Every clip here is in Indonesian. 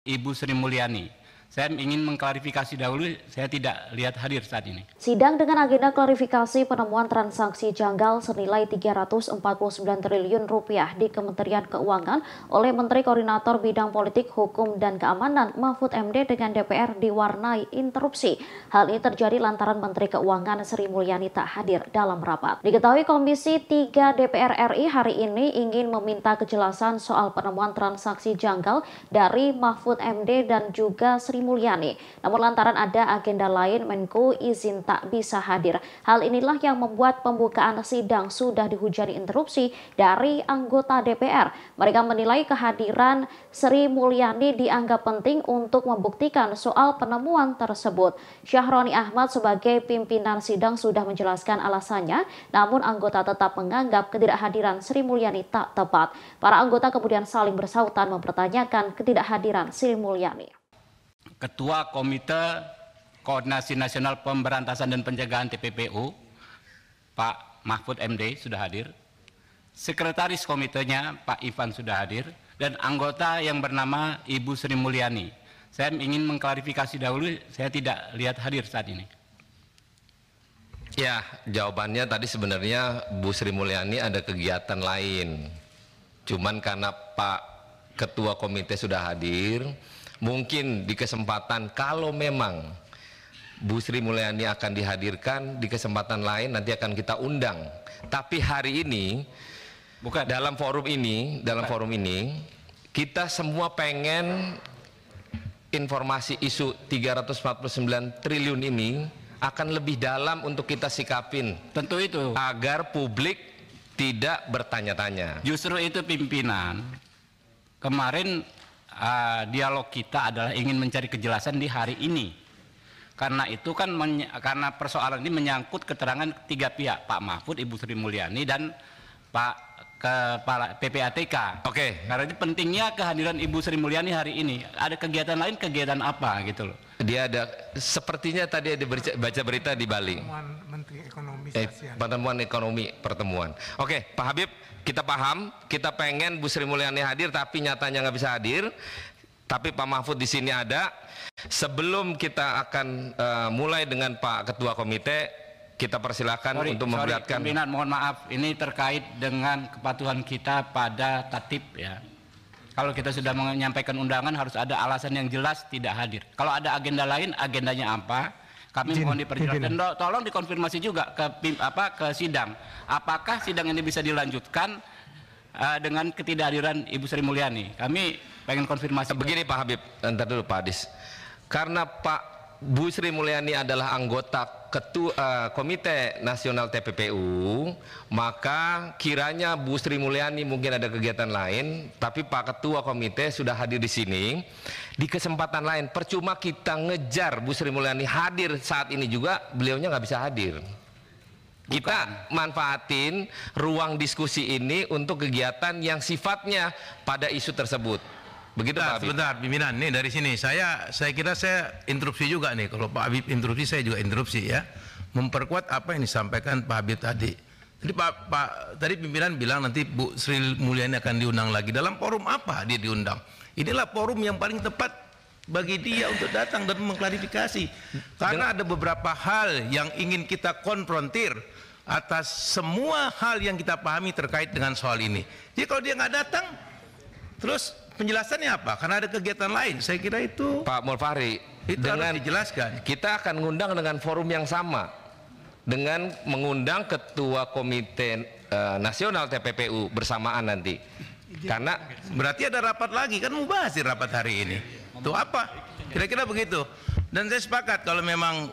Ibu Sri Mulyani. Saya ingin mengklarifikasi dahulu, saya tidak lihat hadir saat ini. Sidang dengan agenda klarifikasi penemuan transaksi janggal senilai 349 triliun rupiah di Kementerian Keuangan oleh Menteri Koordinator Bidang Politik, Hukum, dan Keamanan Mahfud MD dengan DPR diwarnai interupsi. Hal ini terjadi lantaran Menteri Keuangan Sri Mulyani tak hadir dalam rapat. Diketahui Komisi 3 DPR RI hari ini ingin meminta kejelasan soal penemuan transaksi janggal dari Mahfud MD dan juga Sri Mulyani. Namun lantaran ada agenda lain, Menko izin tak bisa hadir. Hal inilah yang membuat pembukaan sidang sudah dihujani interupsi dari anggota DPR. Mereka menilai kehadiran Sri Mulyani dianggap penting untuk membuktikan soal penemuan tersebut. Syahroni Ahmad sebagai pimpinan sidang sudah menjelaskan alasannya, namun anggota tetap menganggap ketidakhadiran Sri Mulyani tak tepat. Para anggota kemudian saling bersautan mempertanyakan ketidakhadiran Sri Mulyani. Ketua Komite Koordinasi Nasional Pemberantasan dan Pencegahan TPPU, Pak Mahfud MD sudah hadir. Sekretaris komitenya, Pak Ivan sudah hadir. Dan anggota yang bernama Ibu Sri Mulyani. Saya ingin mengklarifikasi dahulu, saya tidak lihat hadir saat ini. Ya, jawabannya tadi sebenarnya Bu Sri Mulyani ada kegiatan lain. Cuman karena Pak Ketua Komite sudah hadir, mungkin di kesempatan kalau memang Bu Sri Mulyani akan dihadirkan di kesempatan lain nanti akan kita undang. Tapi hari ini dalam forum ini kita semua pengen informasi isu 349 triliun ini akan lebih dalam untuk kita sikapin. Tentu itu. Agar publik tidak bertanya-tanya. Justru itu pimpinan. Kemarin dialog kita adalah ingin mencari kejelasan di hari ini. Karena itu kan karena persoalan ini menyangkut keterangan tiga pihak, Pak Mahfud, Ibu Sri Mulyani, dan Pak Kepala PPATK. Oke. Karena itu pentingnya kehadiran Ibu Sri Mulyani hari ini. Ada kegiatan lain, kegiatan apa gitu loh? Dia ada, sepertinya tadi ada baca berita di Bali. Menteri Ekonomi pertemuan ekonomi pertemuan. Oke, Pak Habib, kita paham, kita pengen Bu Sri Mulyani hadir, tapi nyatanya nggak bisa hadir. Tapi Pak Mahfud di sini ada. Sebelum kita akan mulai dengan Pak Ketua Komite, kita persilakan untuk memperlihatkan. Pimpinan, mohon maaf, ini terkait dengan kepatuhan kita pada tatib ya. Kalau kita sudah menyampaikan undangan harus ada alasan yang jelas tidak hadir. Kalau ada agenda lain, agendanya apa? Kami mohon diperjelaskan. Tolong dikonfirmasi juga ke sidang. Apakah sidang ini bisa dilanjutkan dengan ketidakhadiran Ibu Sri Mulyani? Kami pengen konfirmasi. Begini Pak Habib, ntar dulu Pak Adis. Karena Bu Sri Mulyani adalah anggota Komite Nasional TPPU, maka kiranya Bu Sri Mulyani mungkin ada kegiatan lain, tapi Pak Ketua Komite sudah hadir di sini. Di kesempatan lain, percuma kita ngejar Bu Sri Mulyani hadir saat ini juga, beliaunya nggak bisa hadir. Kita manfaatin ruang diskusi ini untuk kegiatan yang sifatnya pada isu tersebut. Begitu Pak Habib. Sebentar, pimpinan, nih dari sini saya kira saya interupsi juga nih. Kalau Pak Habib interupsi, saya juga interupsi ya. Memperkuat apa yang disampaikan Pak Habib tadi. Jadi tadi pimpinan bilang nanti Bu Sri Mulyani akan diundang lagi. Dalam forum apa dia diundang? Inilah forum yang paling tepat bagi dia untuk datang dan mengklarifikasi. Karena ada beberapa hal yang ingin kita konfrontir atas semua hal yang kita pahami terkait dengan soal ini. Jadi kalau dia nggak datang, terus penjelasannya apa? Karena ada kegiatan lain. Saya kira itu Pak Mulfahri, itu dengan harus dijelaskan. Kita akan mengundang dengan forum yang sama, dengan mengundang Ketua Komite Nasional TPPU bersamaan nanti. Karena berarti ada rapat lagi, kan mau bahas di rapat hari ini. Itu apa? Kira-kira begitu. Dan saya sepakat kalau memang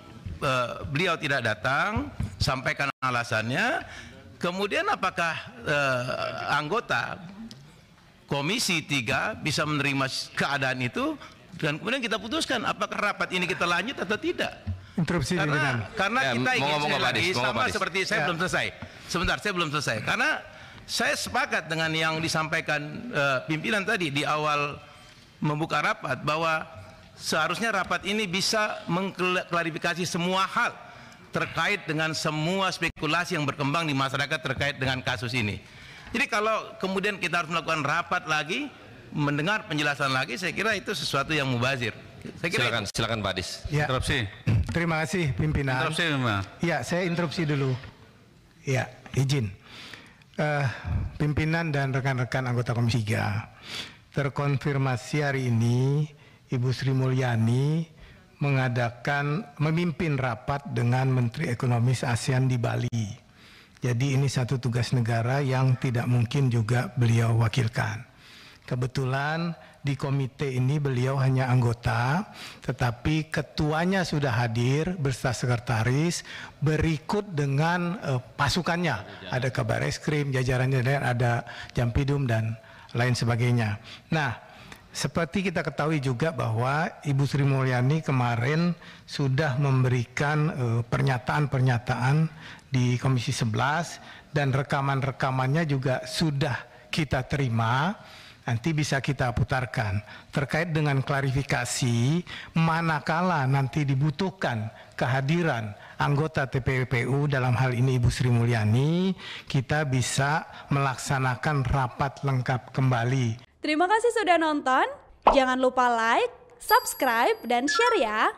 beliau tidak datang, sampaikan alasannya. Kemudian apakah anggota Komisi 3 bisa menerima keadaan itu, dan kemudian kita putuskan apakah rapat ini kita lanjut atau tidak. Interupsi karena kita ingin lagi sama seperti saya belum selesai. Sebentar, saya belum selesai. Karena saya sepakat dengan yang disampaikan pimpinan tadi di awal membuka rapat, bahwa seharusnya rapat ini bisa mengklarifikasi semua hal terkait dengan semua spekulasi yang berkembang di masyarakat terkait dengan kasus ini. Jadi kalau kemudian kita harus melakukan rapat lagi, mendengar penjelasan lagi, saya kira itu sesuatu yang mubazir. Saya kira Silakan Pak Adis. Ya. Interupsi. Terima kasih pimpinan. Interupsi, Pak. Ya, saya interupsi dulu. Ya, izin. Pimpinan dan rekan-rekan anggota Komisi 3. Terkonfirmasi hari ini Ibu Sri Mulyani memimpin rapat dengan Menteri Ekonomi ASEAN di Bali. Jadi ini satu tugas negara yang tidak mungkin juga beliau wakilkan. Kebetulan di komite ini beliau hanya anggota, tetapi ketuanya sudah hadir beserta sekretaris, berikut dengan pasukannya. Ada Kabar Eskrim, jajarannya, ada Jampidum dan lain sebagainya. Nah, seperti kita ketahui juga bahwa Ibu Sri Mulyani kemarin sudah memberikan pernyataan-pernyataan di Komisi 11 dan rekaman-rekamannya juga sudah kita terima. Nanti bisa kita putarkan terkait dengan klarifikasi manakala nanti dibutuhkan kehadiran anggota TPPU, dalam hal ini Ibu Sri Mulyani, kita bisa melaksanakan rapat lengkap kembali. Terima kasih sudah nonton. Jangan lupa like, subscribe, dan share ya.